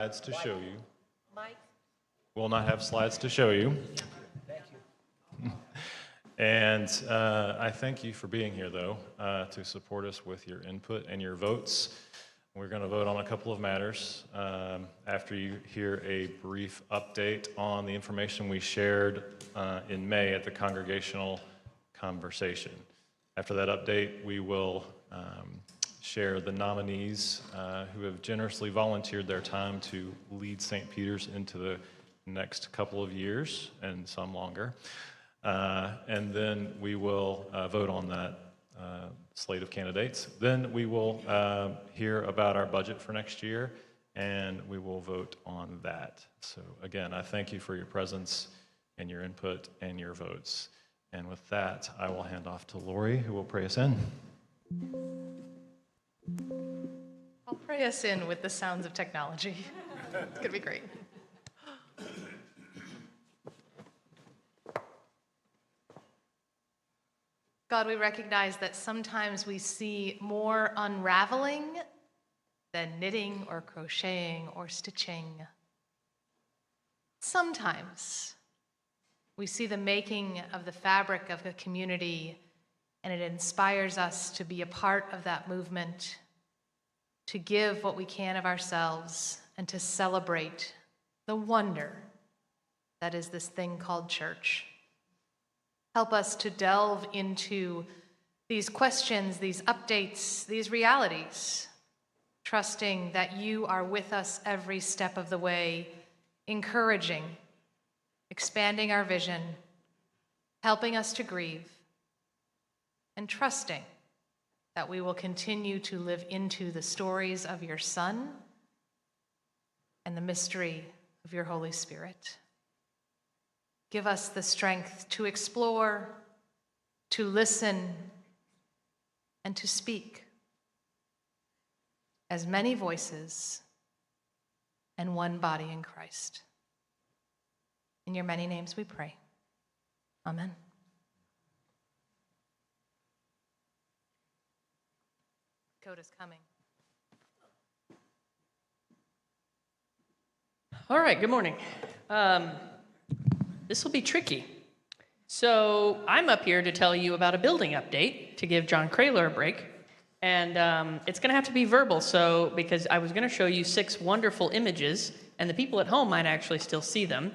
Slides to show you. Mike? Will not have slides to show you. Thank you. And I thank you for being here, though, to support us with your input and your votes. We're going to vote on a couple of matters after you hear a brief update on the information we shared in May at the Congregational conversation. After that update, we will share the nominees who have generously volunteered their time to lead St. Peter's into the next couple of years and some longer. And then we will vote on that slate of candidates. Then we will hear about our budget for next year, and we will vote on that. So again, I thank you for your presence and your input and your votes. And with that, I will hand off to Lori, who will pray us in. I'll pray us in with the sounds of technology. It's going to be great. God, we recognize that sometimes we see more unraveling than knitting or crocheting or stitching. Sometimes we see the making of the fabric of a community, and it inspires us to be a part of that movement, to give what we can of ourselves, and to celebrate the wonder that is this thing called church. Help us to delve into these questions, these updates, these realities, trusting that you are with us every step of the way, encouraging, expanding our vision, helping us to grieve, and trusting that we will continue to live into the stories of your Son and the mystery of your Holy Spirit. Give us the strength to explore, to listen, and to speak as many voices and one body in Christ. In your many names we pray. Amen. Coda's coming. All right, good morning. This will be tricky. So I'm up here to tell you about a building update to give John Kraler a break. And it's going to have to be verbal, so because I was going to show you 6 wonderful images, and the people at home might actually still see them.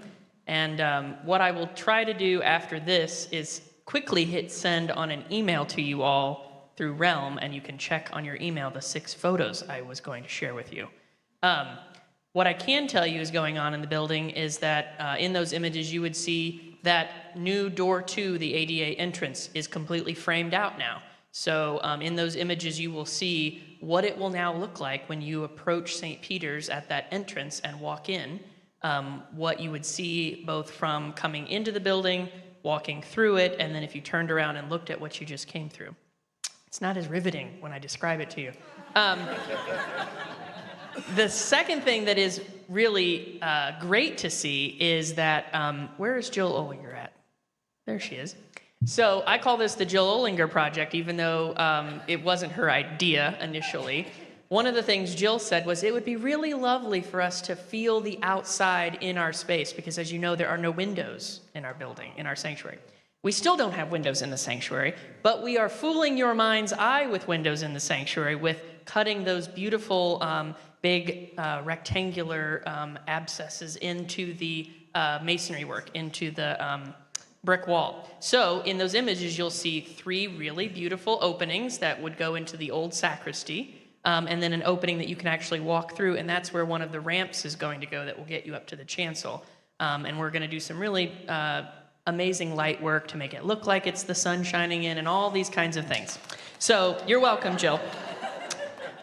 And what I will try to do after this is quickly hit send on an email to you all through Realm, and you can check on your email the 6 photos I was going to share with you. What I can tell you is going on in the building is that in those images you would see that new door to the ADA entrance is completely framed out now. So in those images you will see what it will now look like when you approach St. Peter's at that entrance and walk in, what you would see both from coming into the building, walking through it, and then if you turned around and looked at what you just came through. It's not as riveting when I describe it to you. The second thing that is really great to see is that, where is Jill Olinger at? There she is. So I call this the Jill Olinger Project, even though it wasn't her idea initially. One of the things Jill said was it would be really lovely for us to feel the outside in our space, because as you know, there are no windows in our building, in our sanctuary. We still don't have windows in the sanctuary, but we are fooling your mind's eye with windows in the sanctuary with cutting those beautiful big rectangular abscesses into the masonry work, into the brick wall. So in those images, you'll see 3 really beautiful openings that would go into the old sacristy, and then an opening that you can actually walk through, and that's where one of the ramps is going to go that will get you up to the chancel. And we're going to do some really amazing light work to make it look like it's the sun shining in and all these kinds of things. So you're welcome, Jill.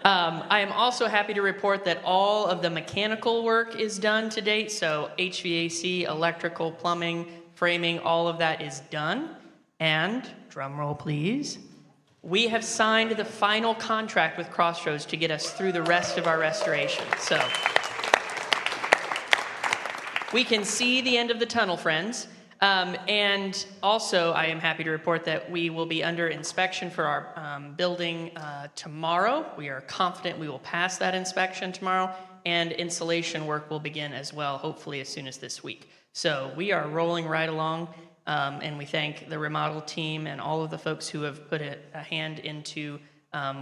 I am also happy to report that all of the mechanical work is done to date. So HVAC, electrical, plumbing, framing, all of that is done. And, drum roll please, we have signed the final contract with Crossroads to get us through the rest of our restoration. So we can see the end of the tunnel, friends. And also, I am happy to report that we will be under inspection for our building tomorrow. We are confident we will pass that inspection tomorrow. and installation work will begin as well, hopefully as soon as this week. So we are rolling right along, and we thank the remodel team and all of the folks who have put a hand into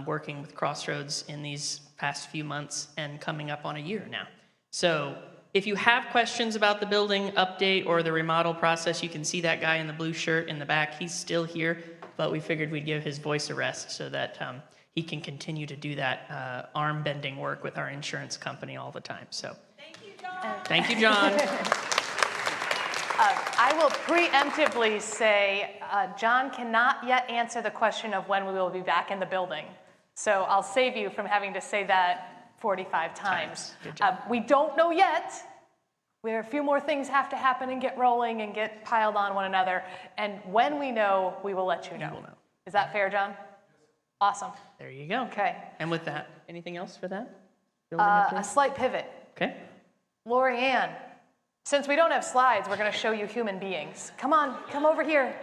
working with Crossroads in these past few months and coming up on a year now. So if you have questions about the building update or the remodel process, you can see that guy in the blue shirt in the back. He's still here, but we figured we'd give his voice a rest so that he can continue to do that arm-bending work with our insurance company all the time. So thank you, John. Thank you, John. I will preemptively say John cannot yet answer the question of when we will be back in the building. So I'll save you from having to say that 45 times. Good job. We don't know yet. A few more things have to happen and get rolling and get piled on one another. And when we know, we will let you know. will know. Is that fair, John? Awesome. There you go. Okay. And with that, anything else for that? Building A update? slight pivot. Okay. Lori Ann, since we don't have slides, we're going to show you human beings. Come on, come over here.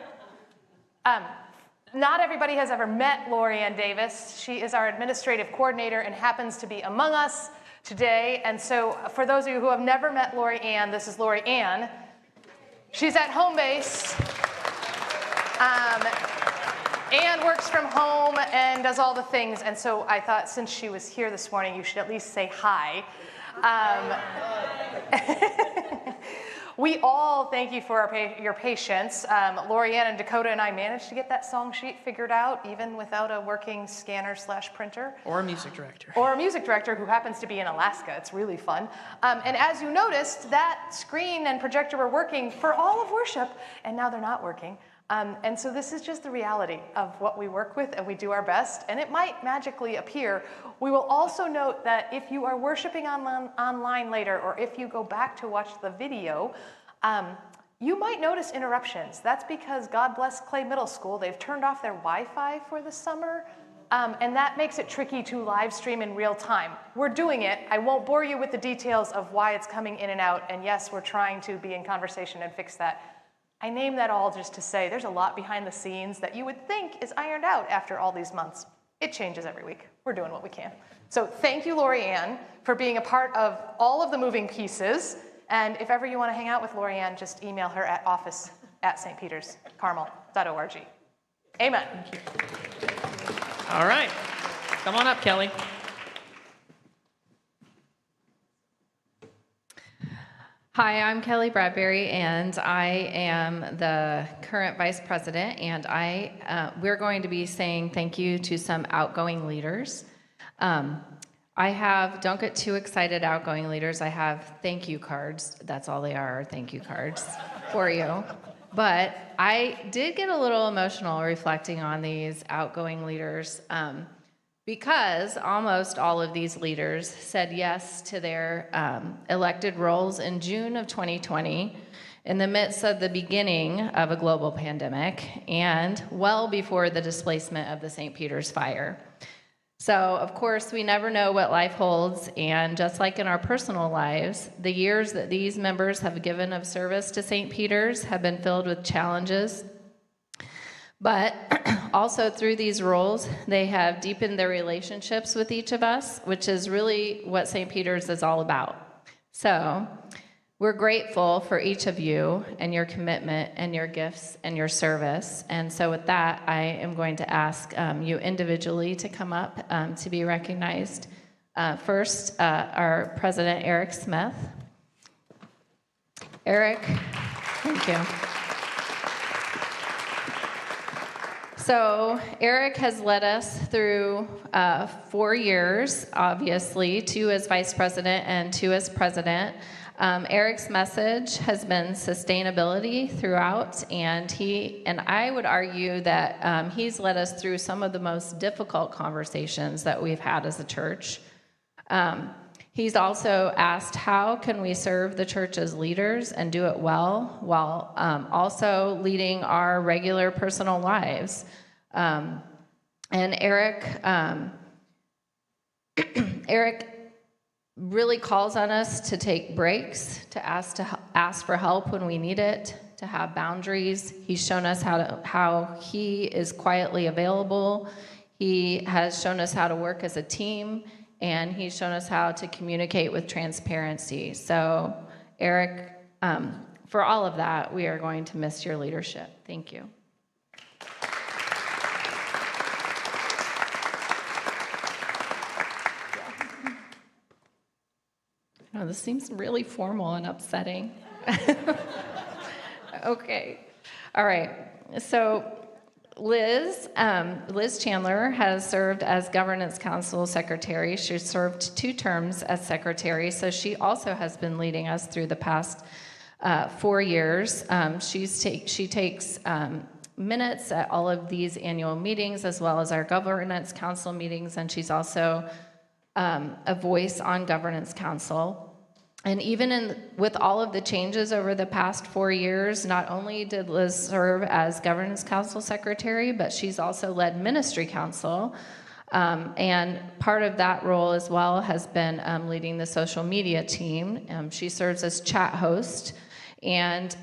Not everybody has ever met Lori Ann Davis. She is our administrative coordinator and happens to be among us today. And so for those of you who have never met Lori Ann, this is Lori Ann. She's at home base. Ann works from home and does all the things. And so I thought since she was here this morning, you should at least say hi. We all thank you for your patience. Lori Ann and Dakota and I managed to get that song sheet figured out, even without a working scanner/printer. Or a music director. Or a music director who happens to be in Alaska. It's really fun. And as you noticed, that screen and projector were working for all of worship, and now they're not working. And so this is just the reality of what we work with, and we do our best, and it might magically appear. We will also note that if you are worshiping online later, or if you go back to watch the video, you might notice interruptions. That's because God bless Clay Middle School. They've turned off their Wi-Fi for the summer, and that makes it tricky to live stream in real time. We're doing it. I won't bore you with the details of why it's coming in and out, and yes, we're trying to be in conversation and fix that. I name that all just to say there's a lot behind the scenes that you would think is ironed out after all these months. It changes every week. We're doing what we can. So thank you, Lori Ann, for being a part of all of the moving pieces. And if ever you want to hang out with Lori Ann, just email her at office@stpeterscarmel.org. Amen. Thank you. All right. Come on up, Kelly. Hi, I'm Kelly Bradbury, and I am the current vice president, and we're going to be saying thank you to some outgoing leaders. Don't get too excited, outgoing leaders. I have thank you cards. That's all they are thank you cards for you. But I did get a little emotional reflecting on these outgoing leaders because almost all of these leaders said yes to their elected roles in June of 2020 in the midst of the beginning of a global pandemic and well before the displacement of the St. Peter's fire. So, of course, we never know what life holds, and just like in our personal lives, the years that these members have given of service to St. Peter's have been filled with challenges. But also through these roles, they have deepened their relationships with each of us, which is really what St. Peter's is all about. So we're grateful for each of you and your commitment and your gifts and your service. And so with that, I am going to ask you individually to come up to be recognized. First, our president, Eric Smith. Eric, thank you. So Eric has led us through 4 years, obviously, 2 as vice president and 2 as president. Eric's message has been sustainability throughout, and I would argue that he's led us through some of the most difficult conversations that we've had as a church. He's also asked, how can we serve the church as leaders and do it well while also leading our regular personal lives? And Eric really calls on us to take breaks, to ask for help when we need it, to have boundaries. He's shown us how he is quietly available. He has shown us how to work as a team. and he's shown us how to communicate with transparency. So, Eric, for all of that, we are going to miss your leadership. Thank you. Oh, this seems really formal and upsetting. Okay. All right. So Liz Chandler has served as Governance Council Secretary. She served 2 terms as Secretary, so she also has been leading us through the past 4 years. She takes minutes at all of these annual meetings as well as our Governance Council meetings, and she's also a voice on Governance Council. And even with all of the changes over the past 4 years, not only did Liz serve as Governance Council Secretary, but she's also led Ministry Council. And part of that role as well has been leading the social media team. She serves as chat host, and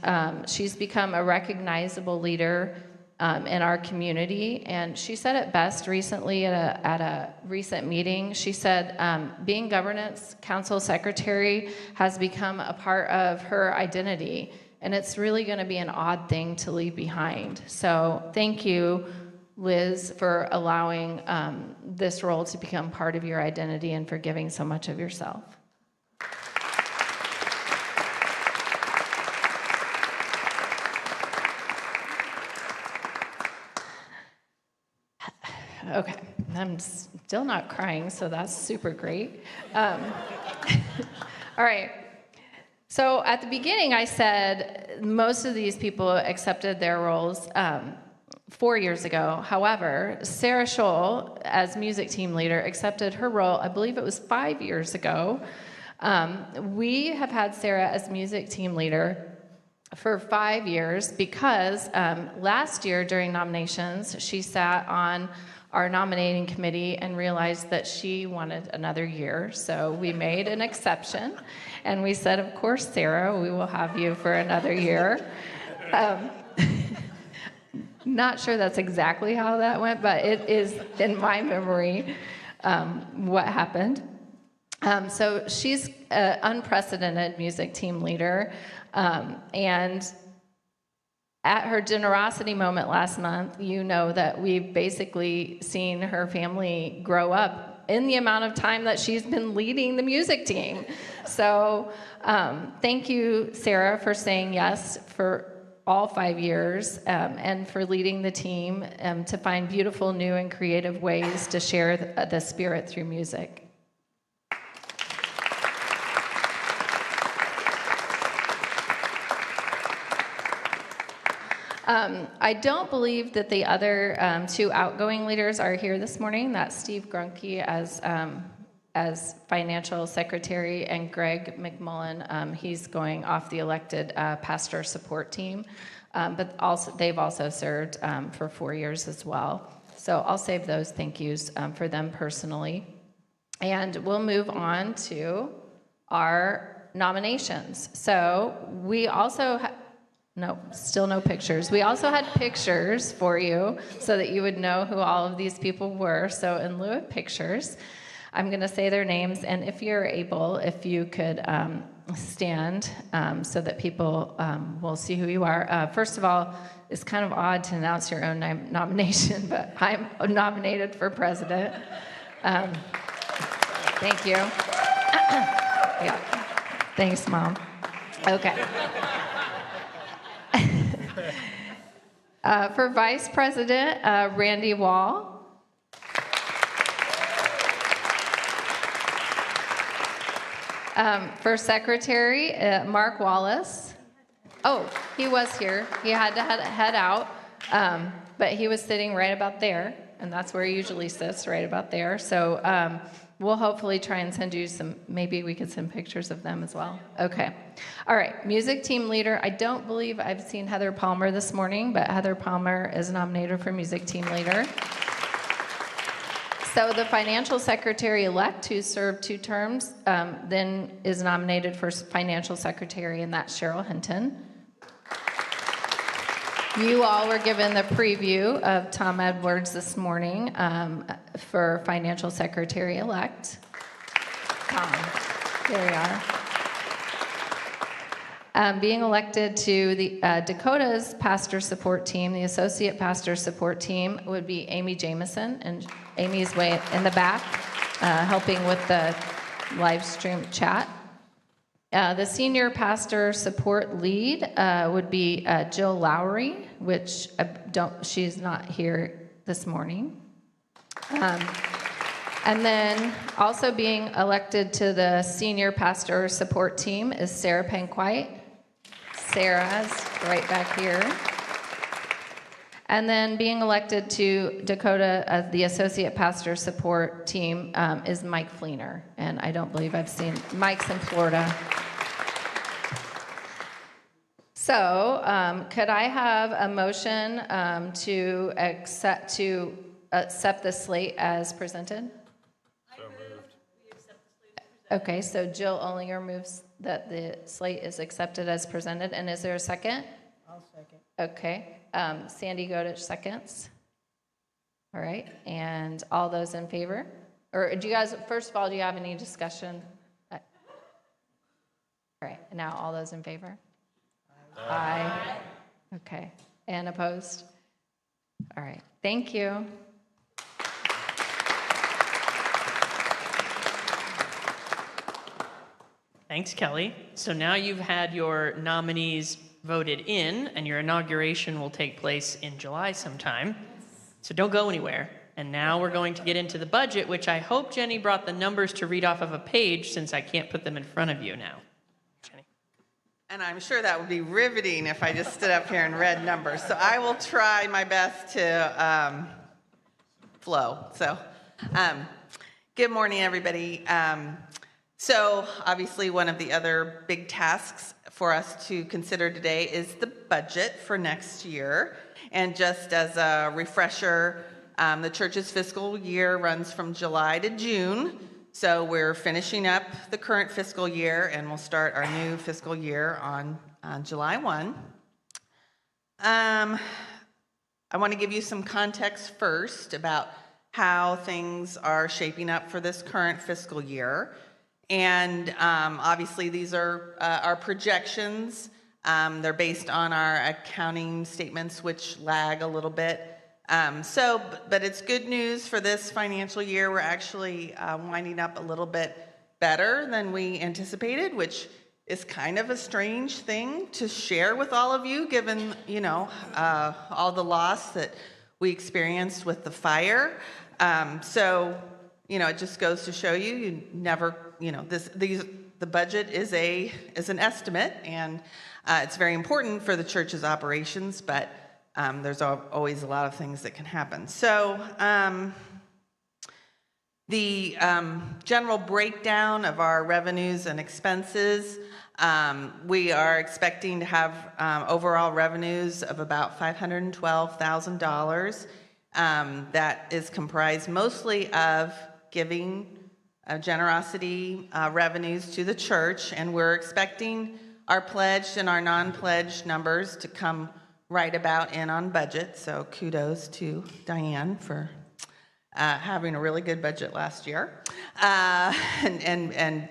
she's become a recognizable leader in our community. And she said it best recently at a recent meeting. She said being Governance Council Secretary has become a part of her identity, and it's really going to be an odd thing to leave behind. So thank you, Liz, for allowing this role to become part of your identity and for giving so much of yourself. Okay, I'm still not crying, so that's super great. All right. So at the beginning, I said most of these people accepted their roles 4 years ago. However, Sarah Scholl, as music team leader, accepted her role, I believe it was 5 years ago. We have had Sarah as music team leader for 5 years because last year during nominations, she sat on our nominating committee and realized that she wanted another year. So we made an exception and we said, of course, Sarah, we will have you for another year. Not sure that's exactly how that went, but it is in my memory what happened. So she's an unprecedented music team leader, and at her generosity moment last month, you know that we've basically seen her family grow up in the amount of time that she's been leading the music team. So thank you, Sarah, for saying yes for all 5 years and for leading the team to find beautiful, new, and creative ways to share the Spirit through music. I don't believe that the other 2 outgoing leaders are here this morning. That's Steve Grunke as financial secretary and Greg McMullen. He's going off the elected pastor support team, but they've also served for 4 years as well. So I'll save those thank yous for them personally. And we'll move on to our nominations. So we also no, still no pictures. We also had pictures for you so that you would know who all of these people were. So in lieu of pictures, I'm going to say their names, and if you're able, if you could stand so that people will see who you are. First of all, it's kind of odd to announce your own nomination, but I'm nominated for president. Thank you. Yeah. Thanks, Mom. Okay. For Vice President, Randy Wall. For Secretary, Mark Wallace. Oh, he was here. He had to head out, but he was sitting right about there, and that's where he usually sits, right about there. So we'll hopefully try and send you maybe we could send pictures of them as well. Okay. All right, music team leader. I don't believe I've seen Heather Palmer this morning, but Heather Palmer is nominated for music team leader. So the financial secretary-elect, who served 2 terms, then is nominated for financial secretary, and that's Cheryl Hinton. You all were given the preview of Tom Edwards this morning for financial secretary-elect. Tom. There you are. Being elected to the Dakota's pastor support team, the associate pastor support team would be Amy Jameson, and Amy's way in the back, helping with the live stream chat. The senior pastor support lead would be Jill Lowry, which she's not here this morning. And then also being elected to the senior pastor support team is Sarah Pankwhite. Sarah's right back here. And then being elected to Dakota as the associate pastor support team is Mike Fleener. And I don't believe I've seen Mike's in Florida. So could I have a motion to accept the slate as presented? Okay, so Jill Ollinger moves that the slate is accepted as presented. And is there a second? I'll second. Okay. Sandy Godich seconds. All right. And all those in favor? Or do you guys, first of all, do you have any discussion? All right. Now all those in favor? Aye. Okay. And opposed? All right. Thank you. Thanks, Kelly. So now you've had your nominees voted in, and your inauguration will take place in July sometime. So don't go anywhere. And now we're going to get into the budget, which I hope Jenny brought the numbers to read off of a page, since I can't put them in front of you now. Jenny. And I'm sure that would be riveting if I just stood up here and read numbers. So I will try my best to flow. So good morning, everybody. So obviously one of the other big tasks for us to consider today is the budget for next year. And just as a refresher, the church's fiscal year runs from July to June. So we're finishing up the current fiscal year, and we'll start our new fiscal year on July 1. I want to give you some context first about how things are shaping up for this current fiscal year. And obviously these are our projections. They're based on our accounting statements, which lag a little bit. But it's good news for this financial year. We're actually winding up a little bit better than we anticipated, which is kind of a strange thing to share with all of you, given, all the loss that we experienced with the fire. It just goes to show you never, the budget is an estimate, and it's very important for the church's operations, but there's always a lot of things that can happen. So the general breakdown of our revenues and expenses, we are expecting to have overall revenues of about $512,000. That is comprised mostly of giving generosity revenues to the church, and we're expecting our pledged and our non-pledged numbers to come right about in on budget. So kudos to Diane for having a really good budget last year, and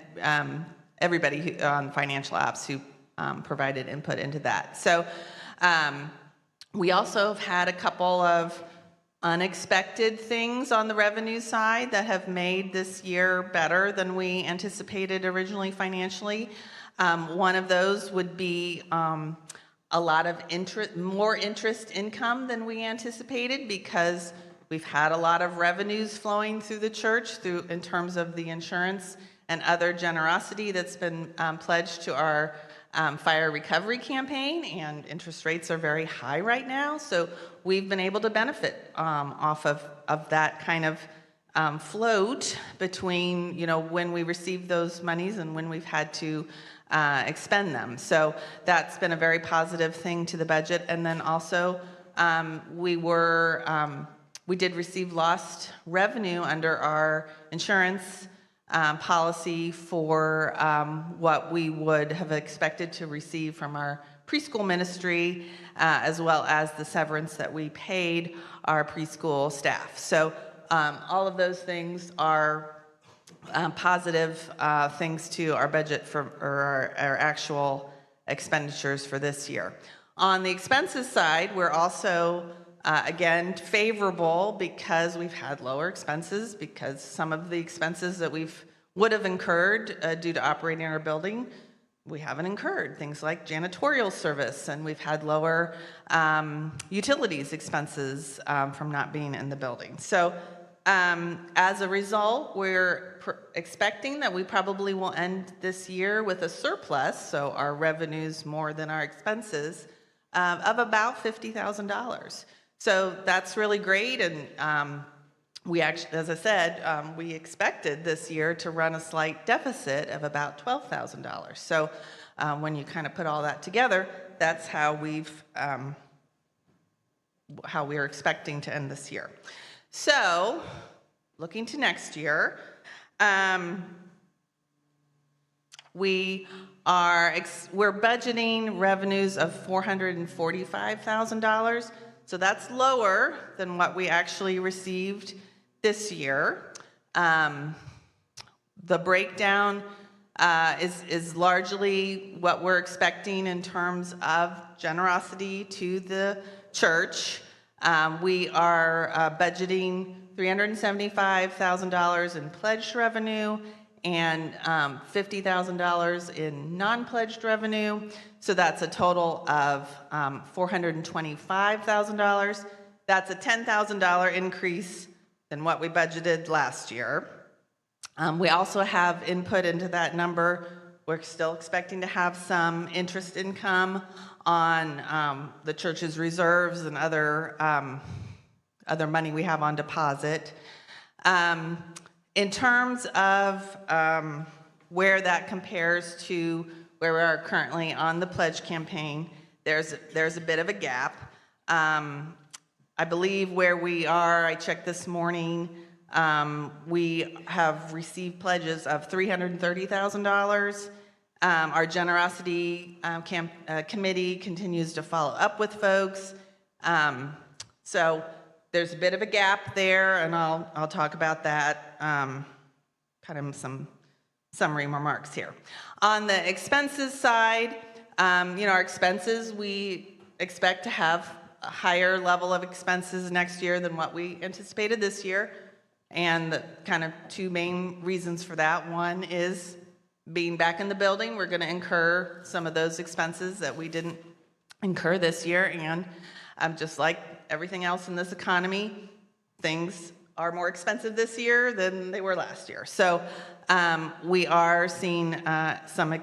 everybody on financial apps who provided input into that. So we also have had a couple of unexpected things on the revenue side that have made this year better than we anticipated originally financially. One of those would be a lot of more interest income than we anticipated, because we've had a lot of revenues flowing through the church in terms of the insurance and other generosity that's been pledged to our fire recovery campaign, and interest rates are very high right now. So we've been able to benefit off of that kind of float between, when we receive those monies and when we've had to expend them. So that's been a very positive thing to the budget. And then also we did receive lost revenue under our insurance policy for what we would have expected to receive from our preschool ministry, as well as the severance that we paid our preschool staff. So all of those things are positive things to our budget or our actual expenditures for this year. On the expenses side, we're also, again, favorable because we've had lower expenses, because some of the expenses that would have incurred due to operating our building, we haven't incurred. Things like janitorial service, and we've had lower utilities expenses from not being in the building. So as a result, we're expecting that we probably will end this year with a surplus, so our revenues more than our expenses, of about $50,000. So that's really great, and we actually, as I said, we expected this year to run a slight deficit of about $12,000. So when you kind of put all that together, that's how we're expecting to end this year. So, looking to next year, we're budgeting revenues of $445,000. So that's lower than what we actually received this year. The breakdown is largely what we're expecting in terms of generosity to the church. We are budgeting $375,000 in pledged revenue and $50,000 in non-pledged revenue. So that's a total of $425,000. That's a $10,000 increase than what we budgeted last year. We also have input into that number. We're still expecting to have some interest income on the church's reserves and other money we have on deposit. In terms of where that compares to where we are currently on the pledge campaign, there's a bit of a gap. I believe where we are, I checked this morning, we have received pledges of $330,000. Our generosity committee continues to follow up with folks. So there's a bit of a gap there, and I'll talk about that, kind of some summary remarks here. On the expenses side, our expenses, we expect to have a higher level of expenses next year than what we anticipated this year. And the kind of two main reasons for that. One is being back in the building. We're going to incur some of those expenses that we didn't incur this year. And just like everything else in this economy, things are more expensive this year than they were last year. So we are seeing some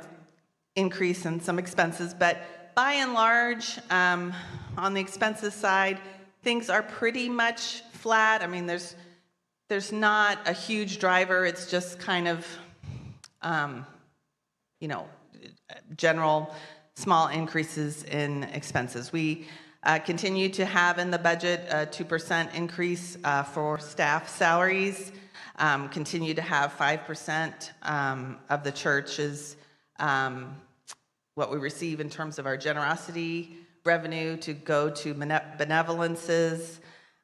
increase in some expenses. But by and large, on the expenses side, things are pretty much flat. I mean, there's not a huge driver. It's just kind of, general small increases in expenses. We continue to have in the budget a 2% increase for staff salaries. Continue to have 5% of the church's what we receive in terms of our generosity revenue to go to benevolences.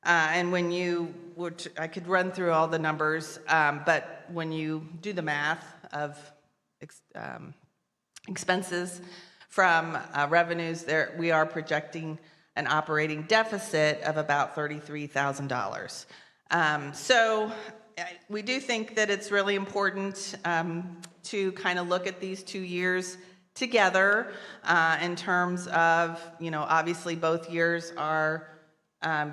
And when you would, I could run through all the numbers, but when you do the math of expenses from revenues, there we are projecting an operating deficit of about $33,000. So we do think that it's really important to kind of look at these 2 years together in terms of, obviously both years are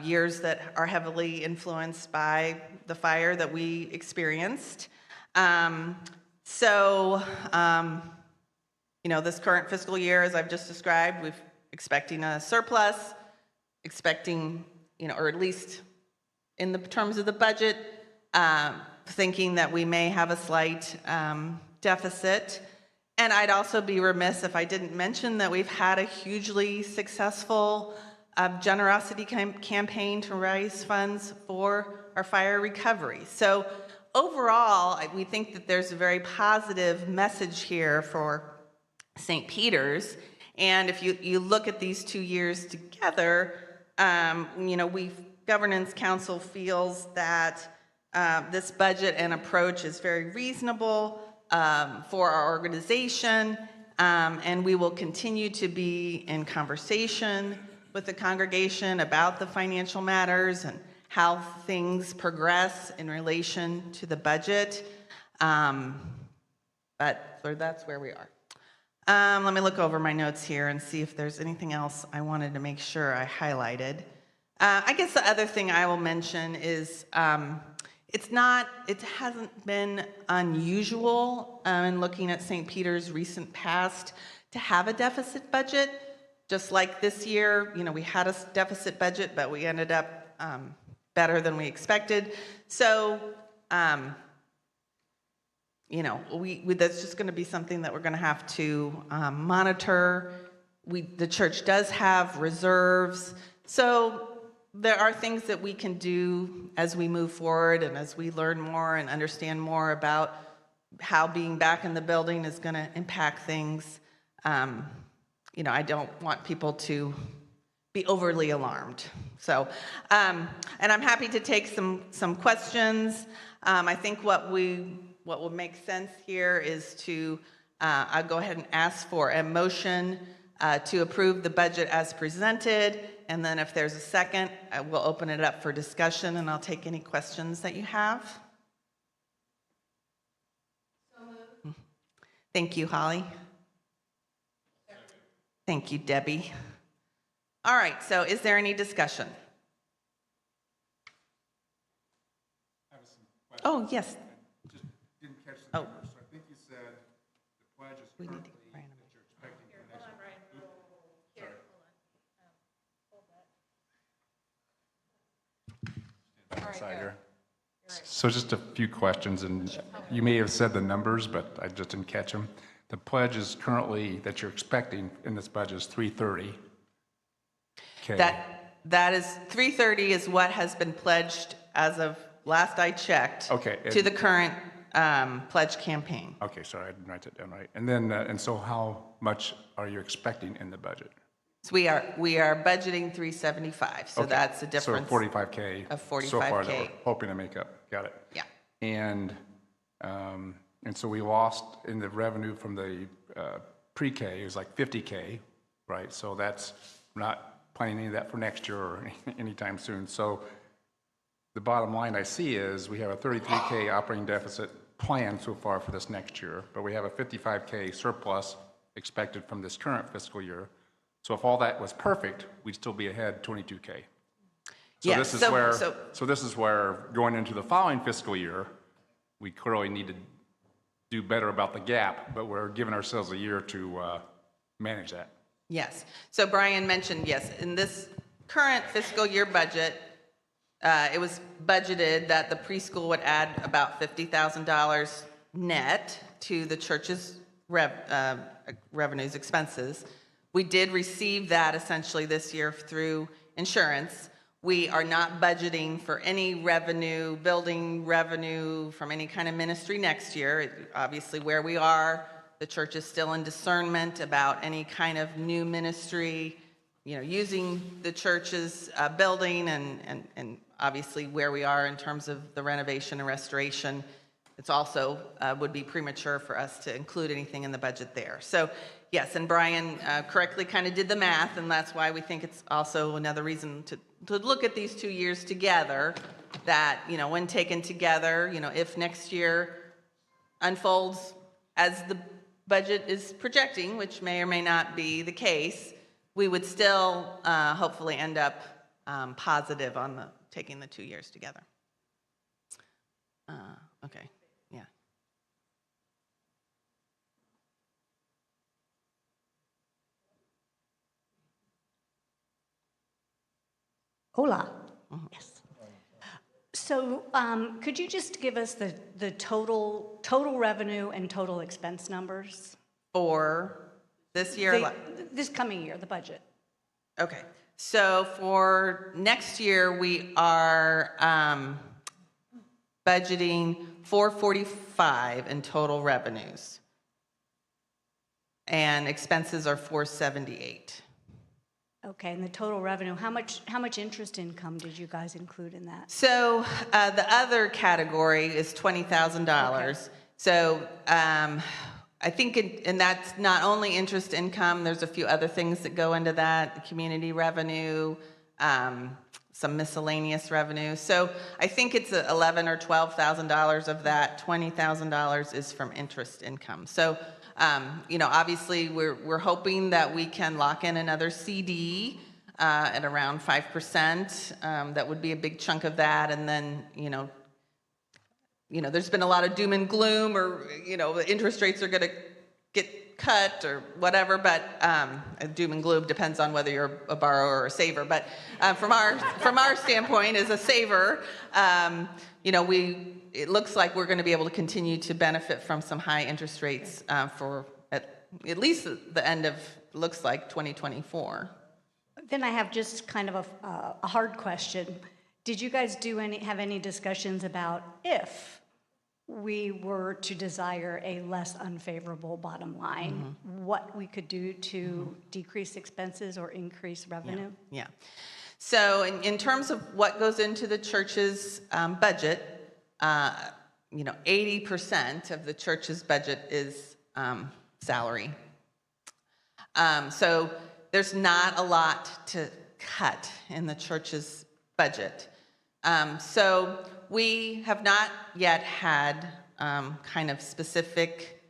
years that are heavily influenced by the fire that we experienced. This current fiscal year, as I've just described, we're expecting a surplus, or at least in the terms of the budget, thinking that we may have a slight deficit. And I'd also be remiss if I didn't mention that we've had a hugely successful generosity campaign to raise funds for our fire recovery. So overall, we think that there's a very positive message here for St. Peter's. And if you look at these 2 years together, Governance Council feels that this budget and approach is very reasonable for our organization, and we will continue to be in conversation with the congregation about the financial matters and how things progress in relation to the budget. But that's where we are. Let me look over my notes here and see if there's anything else I wanted to make sure I highlighted. I guess the other thing I will mention is it hasn't been unusual in looking at St. Peter's recent past to have a deficit budget. Just like this year, we had a deficit budget, but we ended up better than we expected. So, that's just going to be something that we're going to have to monitor. The church does have reserves. So there are things that we can do as we move forward and as we learn more and understand more about how being back in the building is going to impact things. I don't want people to be overly alarmed. So, and I'm happy to take some questions. I think what would make sense here is I'll go ahead and ask for a motion to approve the budget as presented, and then if there's a second, we'll open it up for discussion, and I'll take any questions that you have. Thank you, Holly. Thank you, Debbie. All right, so is there any discussion? I have some questions. Oh, yes. Just didn't catch the numbers. So I think you said the pledge is currently that you're expecting for next year. So just a few questions, and you may have said the numbers, but I just didn't catch them. The pledge is currently that you're expecting in this budget is 330. Okay. That is 330 is what has been pledged as of last I checked. Okay. To the current pledge campaign. Okay, sorry, I didn't write that down right. And then, and so how much are you expecting in the budget? So we are budgeting 375. So Okay. that's a difference. So 45K. Of So far that 45K. we're hoping to make up. Got it. Yeah. And so we lost in the revenue from the pre-K, it was like 50K, right? So that's not planning any of that for next year or anytime soon. So the bottom line I see is we have a 33K operating deficit planned so far for this next year, but we have a 55K surplus expected from this current fiscal year. So if all that was perfect, we'd still be ahead 22K. So Yeah, this is this is where going into the following fiscal year, we clearly need to do better about the gap, but we're giving ourselves a year to manage that. Yes. So Brian mentioned, yes, in this current fiscal year budget, it was budgeted that the preschool would add about $50,000 net to the church's revenues, expenses. We did receive that essentially this year through insurance. We are not budgeting for any revenue, building revenue from any kind of ministry next year. Obviously, where we are, the church is still in discernment about any kind of new ministry, using the church's building and obviously where we are in terms of the renovation and restoration. It's also would be premature for us to include anything in the budget there. So yes, and Brian correctly kind of did the math, and that's why we think it's also another reason to look at these 2 years together, that, when taken together, if next year unfolds as the budget is projecting, which may or may not be the case, we would still hopefully end up positive on taking the 2 years together. Okay, yeah. Hola. Yes. So could you just give us the total revenue and total expense numbers? For this year? This coming year, the budget. Okay. So for next year, we are budgeting 445 in total revenues. And expenses are 478. Okay, and the total revenue, how much interest income did you guys include in that? So the other category is $20,000. So I think, and that's not only interest income, there's a few other things that go into that, community revenue, some miscellaneous revenue. So I think it's $11,000 or $12,000 of that. $20,000 is from interest income. So, obviously we're hoping that we can lock in another CD at around 5%. That would be a big chunk of that. And then, there's been a lot of doom and gloom, or, the interest rates are going to get cut or whatever, but doom and gloom depends on whether you're a borrower or a saver. But from our standpoint as a saver, it looks like we're going to be able to continue to benefit from some high interest rates for at least the end of, looks like, 2024. Then I have just kind of a hard question. Did you guys have any discussions about if we were to desire a less unfavorable bottom line, what we could do to decrease expenses or increase revenue? Yeah. So in terms of what goes into the church's budget, 80% of the church's budget is salary. So there's not a lot to cut in the church's budget. So we have not yet had kind of specific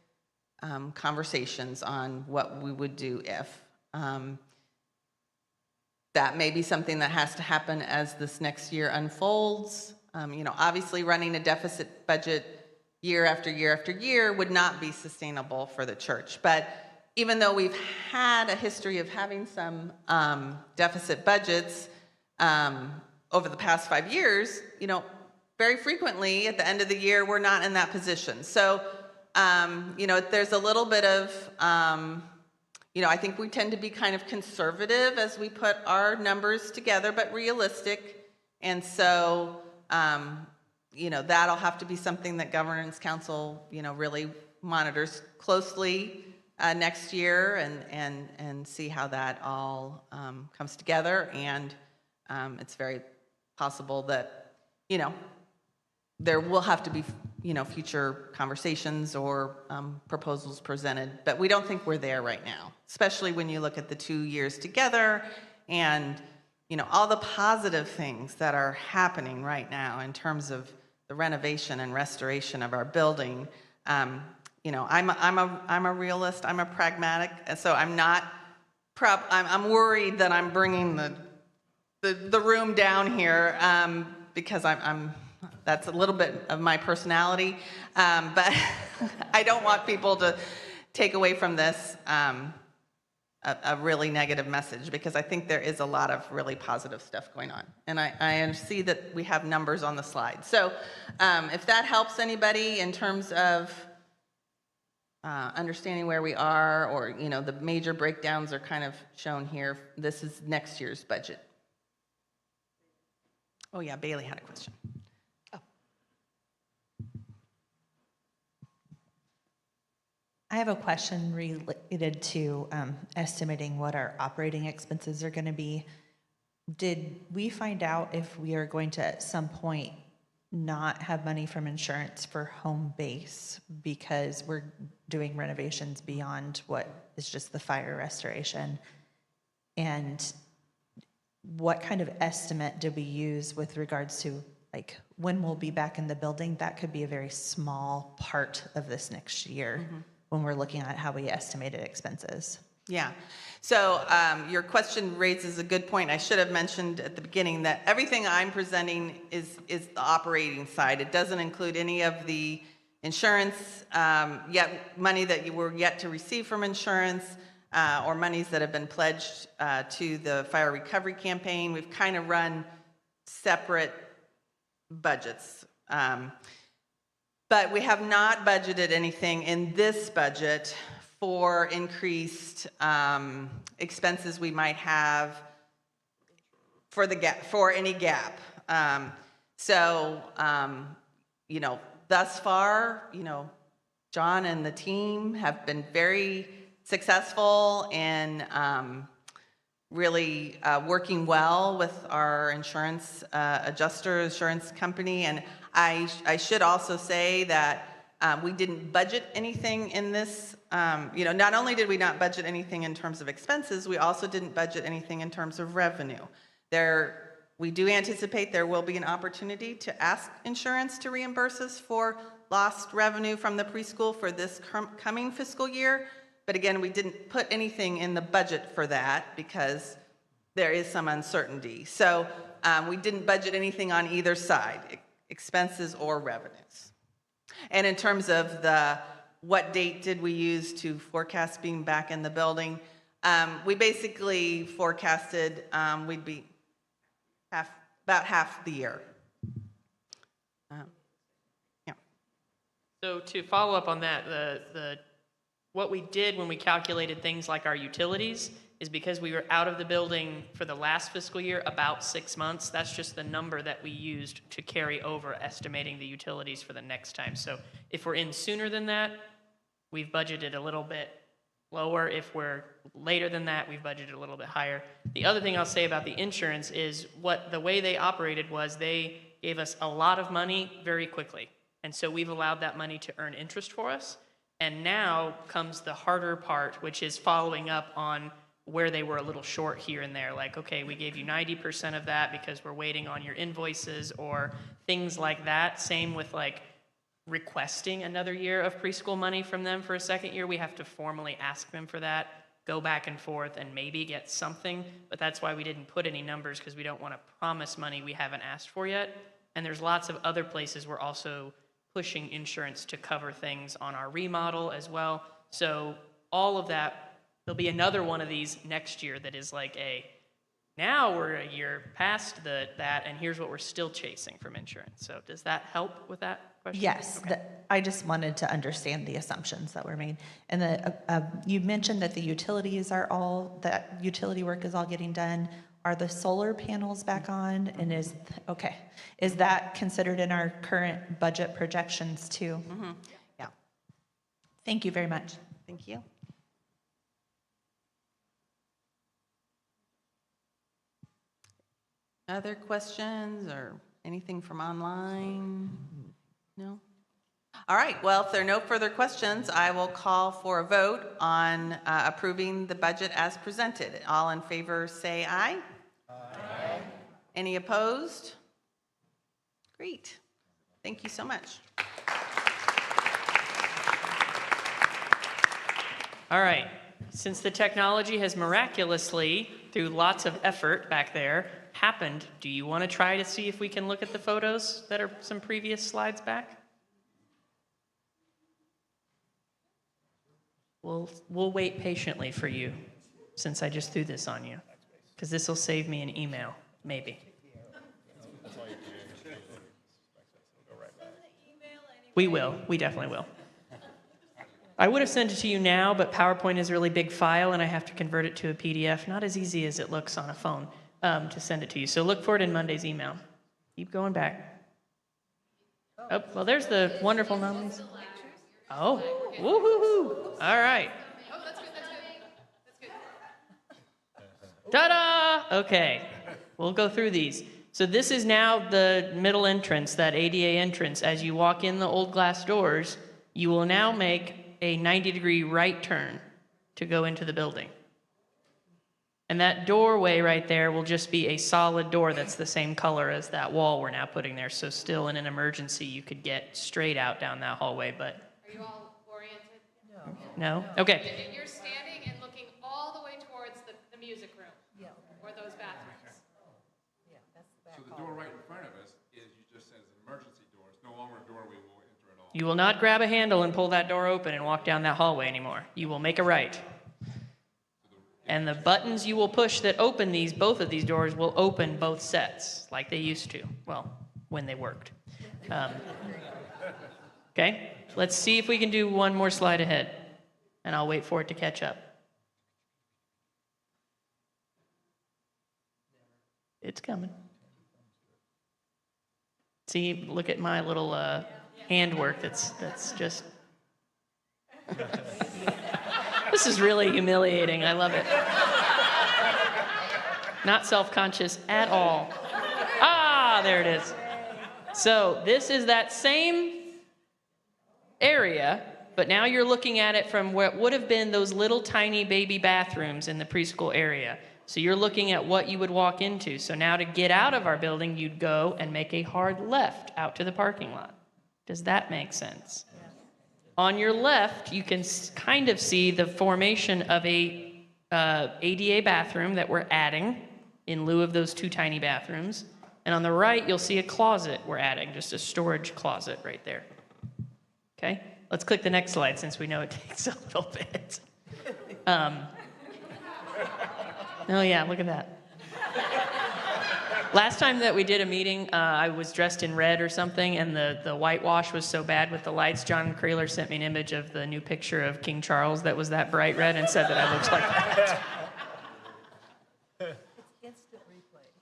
conversations on what we would do if. That may be something that has to happen as this next year unfolds. Obviously running a deficit budget year after year after year would not be sustainable for the church. But even though we've had a history of having some deficit budgets over the past 5 years, very frequently at the end of the year, we're not in that position. So, there's a little bit of, I think we tend to be kind of conservative as we put our numbers together, but realistic. And so, that'll have to be something that Governance Council, really monitors closely next year and see how that all comes together. And it's very possible that, there will have to be, future conversations or proposals presented, but we don't think we're there right now, especially when you look at the 2 years together and, all the positive things that are happening right now in terms of the renovation and restoration of our building. I'm a realist, I'm a pragmatic, so I'm not, I'm worried that I'm bringing the room down here because that's a little bit of my personality, but I don't want people to take away from this a really negative message, because I think there is a lot of really positive stuff going on. And I see that we have numbers on the slide. So if that helps anybody in terms of understanding where we are, or, the major breakdowns are kind of shown here. This is next year's budget. Oh yeah, Bailey had a question. I have a question related to estimating what our operating expenses are going to be. Did we find out if we are going to at some point not have money from insurance for home base because we're doing renovations beyond what is just the fire restoration? And what kind of estimate did we use with regards to, like, when we'll be back in the building? That could be a very small part of this next year when we're looking at how we estimated expenses. Yeah. So your question raises a good point. I should have mentioned at the beginning that everything I'm presenting is the operating side. It doesn't include any of the insurance, money that you were yet to receive from insurance, or monies that have been pledged to the fire recovery campaign. We've kind of run separate budgets. But we have not budgeted anything in this budget for increased expenses we might have for the gap, for any gap. Thus far, John and the team have been very successful in really working well with our insurance adjuster, insurance company. And I should also say that we didn't budget anything in this. Not only did we not budget anything in terms of expenses, we also didn't budget anything in terms of revenue. We do anticipate there will be an opportunity to ask insurance to reimburse us for lost revenue from the preschool for this coming fiscal year. But again, we didn't put anything in the budget for that because there is some uncertainty. So we didn't budget anything on either side, expenses or revenues. And in terms of what date did we use to forecast being back in the building, we basically forecasted we'd be about half the year. So to follow up on that, what we did when we calculated things like our utilities is because we were out of the building for the last fiscal year about 6 months. That's just the number that we used to carry over estimating the utilities for the next time. So if we're in sooner than that, we've budgeted a little bit lower. If we're later than that, we've budgeted a little bit higher. The other thing I'll say about the insurance is the way they operated was they gave us a lot of money very quickly. And so we've allowed that money to earn interest for us. And now comes the harder part, which is following up on where they were a little short here and there. Like, okay, we gave you 90% of that because we're waiting on your invoices or things like that. Same with like requesting another year of preschool money from them for a second year. We have to formally ask them for that, go back and forth, and maybe get something. But that's why we didn't put any numbers, because we don't want to promise money we haven't asked for yet. And there's lots of other places we're also pushing insurance to cover things on our remodel as well. So all of that, there'll be another one of these next year that is like now we're a year past that, and here's what we're still chasing from insurance. So does that help with that question? Yes, Okay. I just wanted to understand the assumptions that were made. And you mentioned that the utilities that utility work is all getting done. Are the solar panels back on? And is that considered in our current budget projections too? Mm-hmm. Yeah. Thank you very much. Thank you. Other questions or anything from online? No? All right, well, if there are no further questions, I will call for a vote on approving the budget as presented. All in favor say aye. Aye. Any opposed? Great. Thank you so much. All right, since the technology has miraculously, through lots of effort back there, happened, do you want to try to see if we can look at the photos that are some previous slides back? We'll wait patiently for you, since I just threw this on you, because this will save me an email, maybe. We will. We definitely will. I would have sent it to you now, but PowerPoint is a really big file, and I have to convert it to a PDF. Not as easy as it looks on a phone to send it to you. So look for it in Monday's email. Keep going back. Oh, well, there's the wonderful nominees. Oh, woo-hoo-hoo. All right. Oh, that's good. Ta-da! Okay, we'll go through these. So this is now the middle entrance, that ADA entrance. As you walk in the old glass doors, you will now make a 90-degree right turn to go into the building. And that doorway right there will just be a solid door that's the same color as that wall we're now putting there. So still in an emergency, you could get straight out down that hallway, but... Are you all oriented? No? Okay. You're standing and looking all the way towards the music room. Yeah. Or those bathrooms. So the door right in front of us is, you just said, an emergency door. It's no longer a door we will enter at all. You will not grab a handle and pull that door open and walk down that hallway anymore. You will make a right. And the buttons you will push that open both of these doors will open both sets, like they used to. Well, when they worked. Okay, let's see if we can do one more slide ahead, and I'll wait for it to catch up. It's coming. See, look at my little handwork. That's just... This is really humiliating. I love it. Not self-conscious at all. Ah, there it is. So this is that same area, but now you're looking at it from what would have been those little tiny baby bathrooms in the preschool area. So you're looking at what you would walk into. So now to get out of our building, you'd go and make a hard left out to the parking lot. Does that make sense? Yes. On your left, you can kind of see the formation of a ADA bathroom that we're adding in lieu of those two tiny bathrooms. And on the right, you'll see a closet we're adding, just a storage closet right there. Okay? Let's click the next slide since we know it takes a little bit. Oh yeah, look at that. Last time that we did a meeting, I was dressed in red or something, and the whitewash was so bad with the lights. John Kraler sent me an image of the new picture of King Charles that was that bright red and said that I looked like that.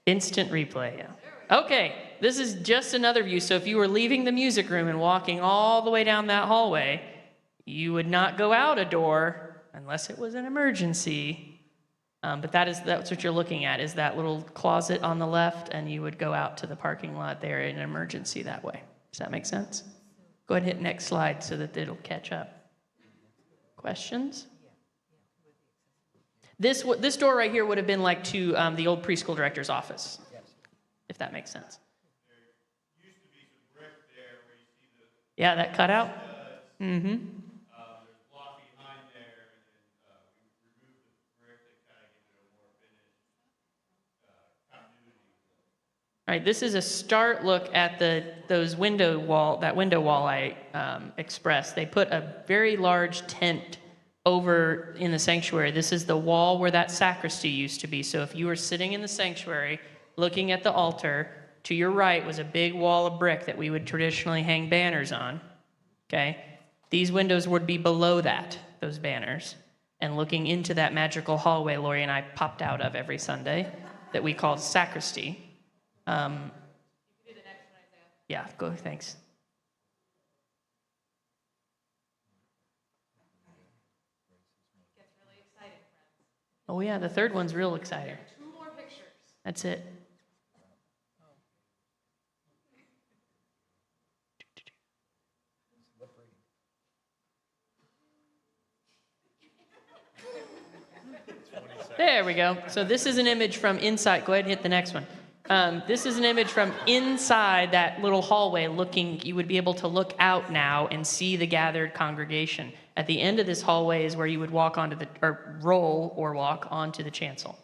Instant replay, yeah. Okay, this is just another view. So if you were leaving the music room and walking all the way down that hallway, you would not go out a door unless it was an emergency. But that's what you're looking at, is that little closet on the left, and you would go out to the parking lot there in an emergency that way. Does that make sense? Go ahead and hit next slide so that it'll catch up. Questions? This door right here would have been like to the old preschool director's office, if that makes sense. There used to be some brick there where you see the... Yeah, that cutout? Mm-hmm. There's block behind there, and then we removed the brick to kind of give it a more finished continuity. All right, this is a start look at that window wall I expressed. They put a very large tent over in the sanctuary. This is the wall where that sacristy used to be. So if you were sitting in the sanctuary looking at the altar, to your right was a big wall of brick that we would traditionally hang banners on. Okay? These windows would be below that, those banners. And looking into that magical hallway Lori and I popped out of every Sunday that we called sacristy. Yeah, go, thanks. Oh yeah, the third one's real exciting. 2 more pictures. That's it. There we go. So this is an image from inside. Go ahead and hit the next one. This is an image from inside that little hallway looking, you would be able to look out now and see the gathered congregation. At the end of this hallway is where you would walk onto roll or walk onto the chancel.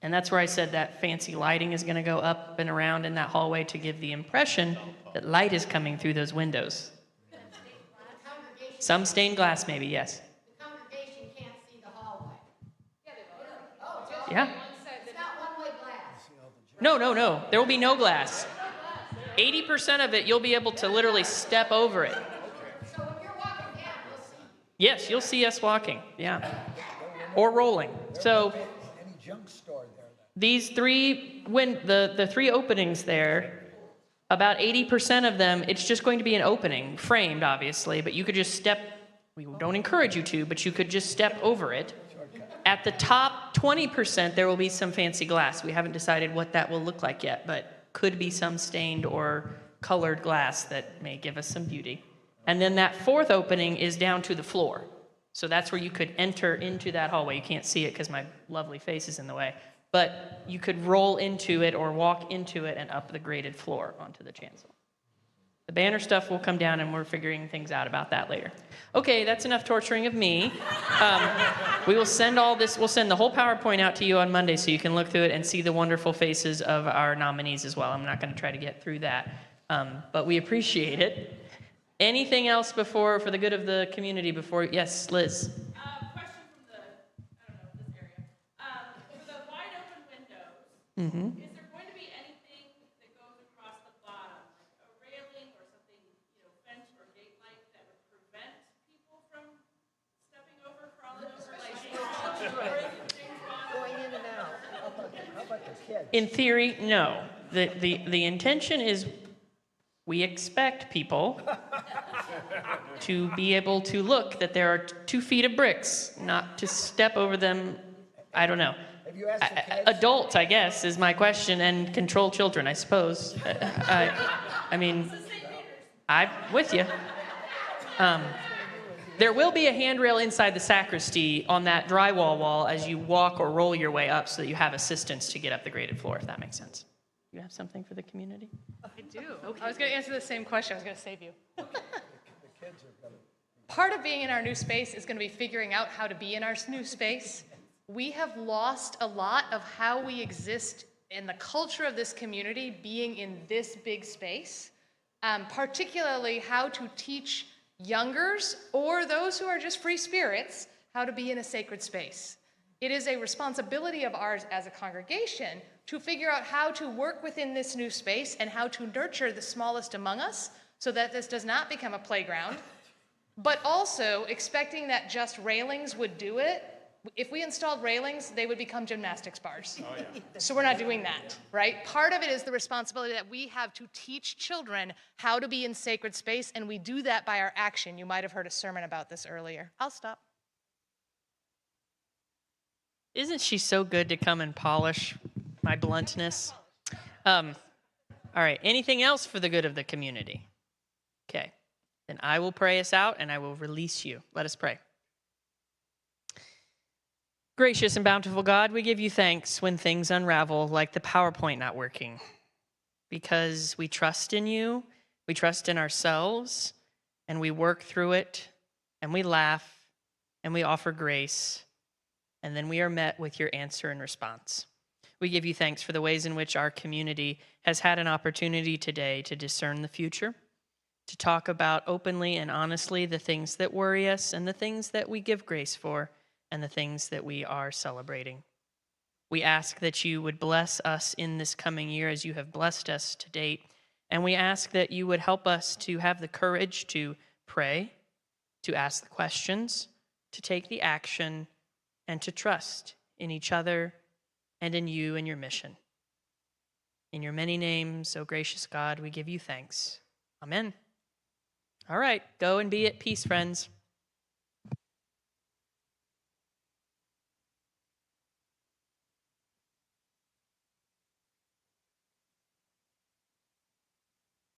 And that's where I said that fancy lighting is going to go up and around in that hallway to give the impression that light is coming through those windows. Some stained glass, maybe, yes. The congregation can't see the hallway. Yeah. It's not one-way glass. No. There will be no glass. 80% of it, you'll be able to literally step over it. So when you're walking down, you'll see. Yes, you'll see us walking. Yeah. Or rolling. So Any junk store there? these the 3 openings there, about 80% of them, it's just going to be an opening, framed obviously, but you could just we don't encourage you to, but you could just step over it. At the top 20%, there will be some fancy glass. We haven't decided what that will look like yet, but could be some stained or colored glass that may give us some beauty. And then that 4th opening is down to the floor. So that's where you could enter into that hallway. You can't see it because my lovely face is in the way. But you could roll into it or walk into it and up the graded floor onto the chancel. The banner stuff will come down, and we're figuring things out about that later. Okay, that's enough torturing of me. We will send all this, we'll send the whole PowerPoint out to you on Monday so you can look through it and see the wonderful faces of our nominees as well. I'm not going to try to get through that, but we appreciate it. Anything else for the good of the community before, yes, Liz? Question from this area. For the wide open windows, is there going to be anything that goes across the bottom, like a railing or something, fence or gate-like that would prevent people from stepping over, crawling over, Going in and out. How about the kids? In theory, no. The intention is we expect people to be able to look that there are 2 feet of bricks, not to step over them. I don't know. Have you asked the kids? Adults, I guess, is my question, and control children, I suppose. I mean, I'm with you. There will be a handrail inside the sacristy on that drywall wall as you walk or roll your way up so that you have assistance to get up the graded floor, if that makes sense. You have something for the community? I do. I was going to answer the same question. I was going to save you. Part of being in our new space is going to be figuring out how to be in our new space. We have lost a lot of how we exist in the culture of this community being in this big space, particularly how to teach youngers or those who are just free spirits how to be in a sacred space. It is a responsibility of ours as a congregation to figure out how to work within this new space and how to nurture the smallest among us so that this does not become a playground, but also expecting that just railings would do it. If we installed railings, they would become gymnastics bars. Oh, yeah. So we're not doing that, right? Part of it is the responsibility that we have to teach children how to be in sacred space, and we do that by our action. You might have heard a sermon about this earlier. I'll stop. Isn't she so good to come and polish my bluntness? All right, anything else for the good of the community? Okay, then I will pray us out and I will release you. Let us pray. Gracious and bountiful God, we give you thanks when things unravel like the PowerPoint not working, because we trust in you, we trust in ourselves, and we work through it, and we laugh, and we offer grace, and then we are met with your answer and response. We give you thanks for the ways in which our community has had an opportunity today to discern the future, to talk about openly and honestly the things that worry us and the things that we give grace for and the things that we are celebrating. We ask that you would bless us in this coming year as you have blessed us to date, and we ask that you would help us to have the courage to pray, to ask the questions, to take the action, and to trust in each other and in you and your mission. In your many names, O gracious God, we give you thanks. Amen. All right, go and be at peace, friends.